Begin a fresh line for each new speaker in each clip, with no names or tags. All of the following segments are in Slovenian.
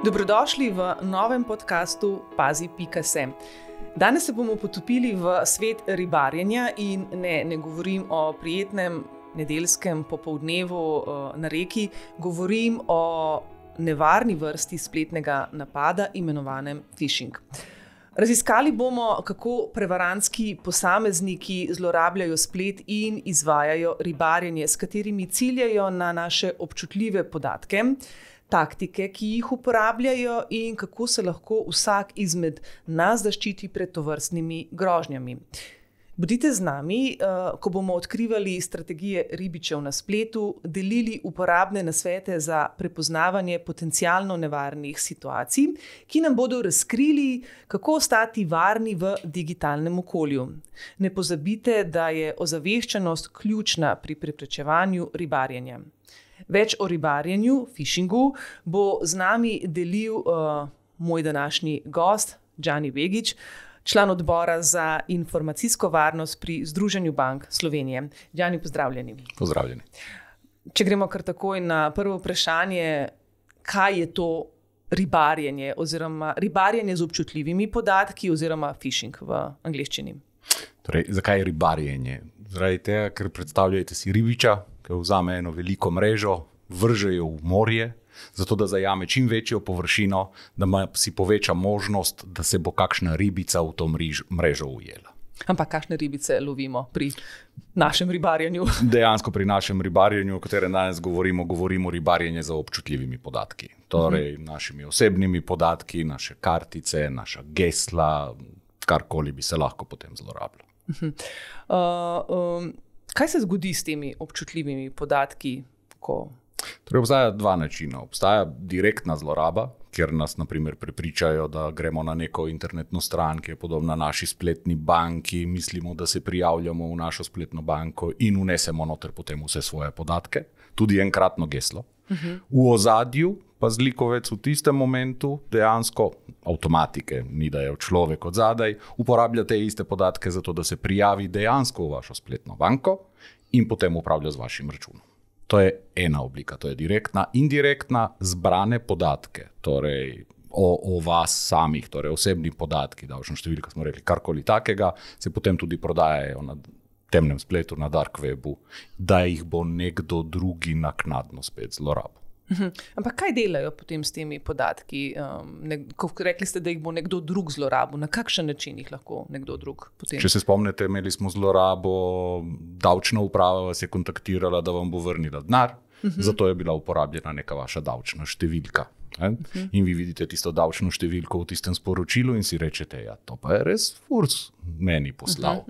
Dobrodošli v novem podkastu Pazi.se. Danes se bomo potopili v svet ribarjenja in ne govorim o prijetnem nedeljskem popoldnevu na reki, govorim o nevarni vrsti spletnega napada, imenovanem phishing. Raziskali bomo, kako prevarantski posamezniki zlorabljajo splet in izvajajo ribarjenje, s katerimi ciljajo na naše občutljive podatke, taktike, ki jih uporabljajo in kako se lahko vsak izmed nas zaščiti pred tovrstnimi grožnjami. Bodite z nami, ko bomo odkrivali strategije ribičev na spletu, delili uporabne nasvete za prepoznavanje potencialno nevarnih situacij, ki nam bodo razkrili, kako ostati varni v digitalnem okolju. Ne pozabite, da je ozaveščenost ključna pri preprečevanju ribarjenja. Več o ribarjenju, phishingu, bo z nami delil moj današnji gost, Đani Begić, član odbora za informacijsko varnost pri Združenju bank Slovenije. Đani, pozdravljeni.
Pozdravljeni.
Če gremo kar takoj na prvo vprašanje, kaj je to ribarjenje oziroma ribarjenje z občutljivimi podatki oziroma phishing v angleščini?
Torej, zakaj je ribarjenje? Zaradi tega, ker predstavljajte si ribiča, ki vzame eno veliko mrežo, vrže jo v morje, zato da zajame čim večjo površino, da si poveča možnost, da se bo kakšna ribica v to mrežo ujela.
Ampak kakšne ribice lovimo pri našem ribarjenju?
Dejansko pri našem ribarjenju, o katerem danes govorimo ribarjenje za občutljivimi podatki. Torej, našimi osebnimi podatki, naše kartice, naša gesla, karkoli bi se lahko potem zlorabilo.
Kaj se zgodi s temi občutljivimi podatki,
Torej, obstaja dva načina. Obstaja direktna zloraba, kjer nas na primer prepričajo, da gremo na neko internetno stran, ki je podobna naši spletni banki, mislimo, da se prijavljamo v našo spletno banko in vnesemo noter potem vse svoje podatke, tudi enkratno geslo. V ozadju pa zlikovec v tistem momentu dejansko avtomatike, ni da je človek od zadaj, uporablja te iste podatke zato, da se prijavi dejansko v vašo spletno banko in potem upravlja z vašim računom. To je ena oblika, to je direktna. Indirektna, zbrane podatke, torej o vas samih, torej osebni podatki, davčna številka, smo rekli, karkoli takega, se potem tudi prodajajo na temnem spletu, na dark webu, da jih bo nekdo drugi naknadno spet zlorabil.
Ampak kaj delajo potem s temi podatki? Ko rekli ste, da jih bo nekdo drug zlorabil, na kakšen način jih lahko nekdo drug potem?
Če se spomnite, imeli smo zlorabo, davčna uprava vas je kontaktirala, da vam bo vrnila denar, zato je bila uporabljena neka vaša davčna številka. In vi vidite tisto davčno številko v tistem sporočilu in si rečete, ja, to pa je res Furs meni poslal.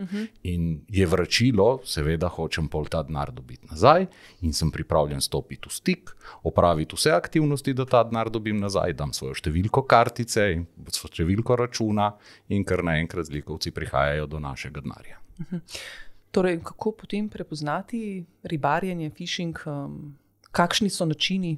In je vračilo, seveda hočem pol ta denar dobiti nazaj in sem pripravljen stopiti v stik, opraviti vse aktivnosti, da ta denar dobim nazaj, dam svojo številko kartice in svojo številko računa in kar naenkrat zlikovci prihajajo do našega denarja.
Torej, kako potem prepoznati ribarjenje, phishing, kakšni so načini?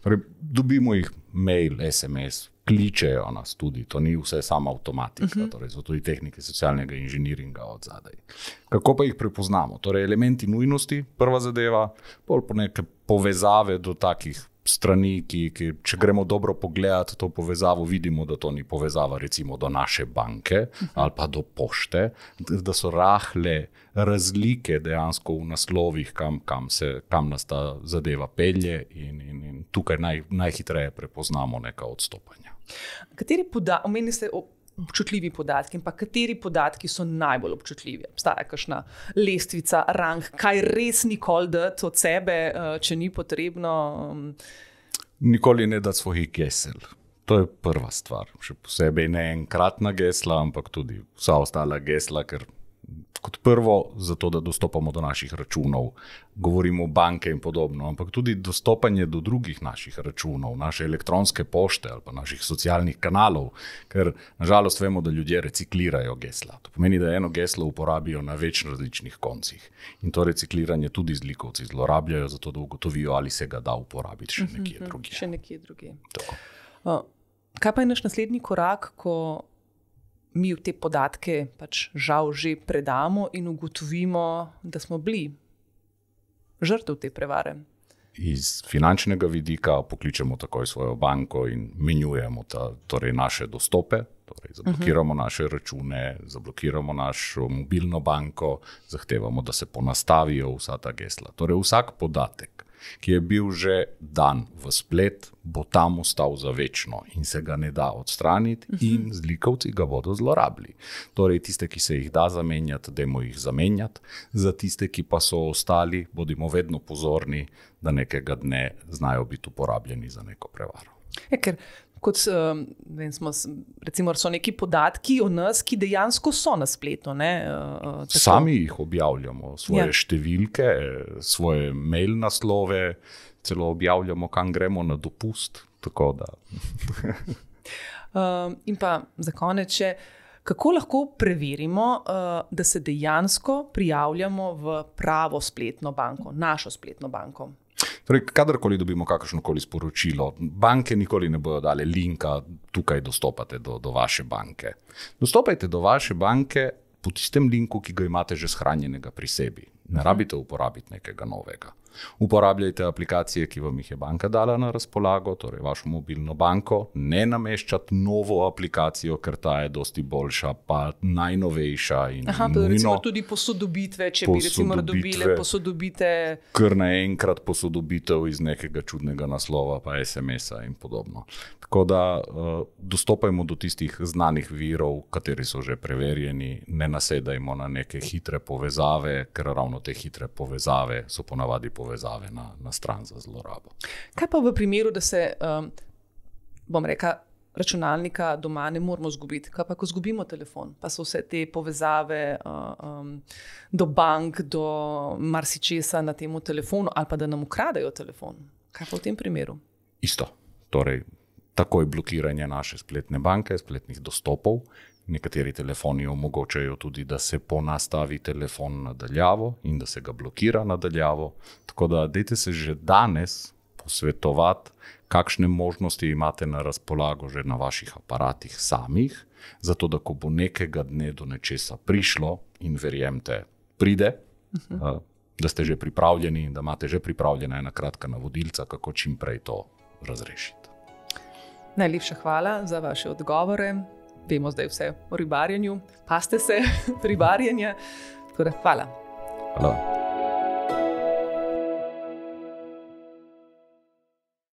Torej, dobimo jih mail, SMS, kličejo nas tudi, to ni vse sama avtomatika, torej so tudi tehnike socialnega inženiringa od zadaj. Kako pa jih prepoznamo? Torej, elementi nujnosti, prva zadeva, pol po neke povezave do takih strani, ki če gremo dobro pogledati to povezavo, vidimo, da to ni povezava recimo do naše banke ali pa do pošte, da so rahle razlike dejansko v naslovih, kam nas ta zadeva pelje in tukaj najhitreje prepoznamo neka odstopanja.
Omenili ste občutljivi podatki, in pa kateri podatki so najbolj občutljivi? Obstaja kakšna lestvica, rang, kaj res nikoli dati od sebe, če ni potrebno?
Nikoli ne dati svojih gesel. To je prva stvar. Še posebej ne enkratna gesla, ampak tudi vsa ostala gesla, ker kot prvo, zato da dostopamo do naših računov, govorimo o banke in podobno, ampak tudi dostopanje do drugih naših računov, naše elektronske pošte ali pa naših socialnih kanalov, ker nažalost vemo, da ljudje reciklirajo gesla. To pomeni, da eno geslo uporabijo na več različnih koncih in to recikliranje tudi zlikovci zlorabljajo, zato da ugotovijo, ali se ga da uporabiti še nekje drugje.
Še nekje drugje. Kaj pa je naš naslednji korak, ko mi te podatke pač žal že predamo in ugotovimo, da smo bili žrtev te prevare?
Iz finančnega vidika pokličemo takoj svojo banko in menjujemo torej naše dostope, torej zablokiramo naše račune, zablokiramo našo mobilno banko, zahtevamo, da se ponastavijo vsa ta gesla. Torej vsak podatek, ki je bil že dan v splet, bo tam ostal za večno in se ga ne da odstraniti in zlikovci ga bodo zlorabili. Torej tiste, ki se jih da zamenjati, dajmo jih zamenjati, za tiste, ki pa so ostali, bodimo vedno pozorni, da nekega dne znajo biti uporabljeni za neko prevaro.
Ker kot recimo so neki podatki o nas, ki dejansko so na spletu.
Sami jih objavljamo, svoje številke, svoje mail naslove, celo objavljamo, kam gremo na dopust. Tako da.
In pa za konec še, kako lahko preverimo, da se dejansko prijavljamo v pravo spletno banko, našo spletno banko?
Torej, kadarkoli dobimo kakršnokoli sporočilo, banke nikoli ne bodo dale linka, tukaj dostopate do vaše banke. Dostopajte do vaše banke po tistem linku, ki ga imate že shranjenega pri sebi. Ne rabite uporabiti nekega novega. Uporabljajte aplikacije, ki vam jih je banka dala na razpolago, torej vašo mobilno banko, ne nameščati novo aplikacijo, ker ta je dosti boljša, pa najnovejša in nujno.
Recimo tudi posodobitve, če bi recimo dobile posodobite.
Kar naenkrat posodobitev iz nekega čudnega naslova, pa SMS-a in podobno. Tako da dostopajmo do tistih znanih virov, kateri so že preverjeni, ne nasedajmo na neke hitre povezave, ker ravno te hitre povezave so ponavadi povezave na stran za zlorabo.
Kaj pa v primeru, da se, bom rekla, računalnika doma ne moramo zgubiti? Kaj pa, ko zgubimo telefon? Pa so vse te povezave do bank, do marsičesa na temu telefonu, ali pa da nam ukradajo telefon? Kaj pa v tem primeru?
Isto. Torej, takoj blokiranje naše spletne banke, spletnih dostopov. Nekateri telefoni omogočajo tudi, da se ponastavi telefon nadaljavo in da se ga blokira nadaljavo. Tako da dajte se že danes posvetovati, kakšne možnosti imate na razpolago že na vaših aparatih samih, zato da ko bo nekega dne do nečesa prišlo in verjemte, pride, da ste že pripravljeni in da imate že pripravljena ena kratka navodilca, kako čim prej to razrešiti.
Najlepša hvala za vaše odgovore. Vemo zdaj vse o ribarjenju. Pazite se ribarjenja. Hvala.
Hvala.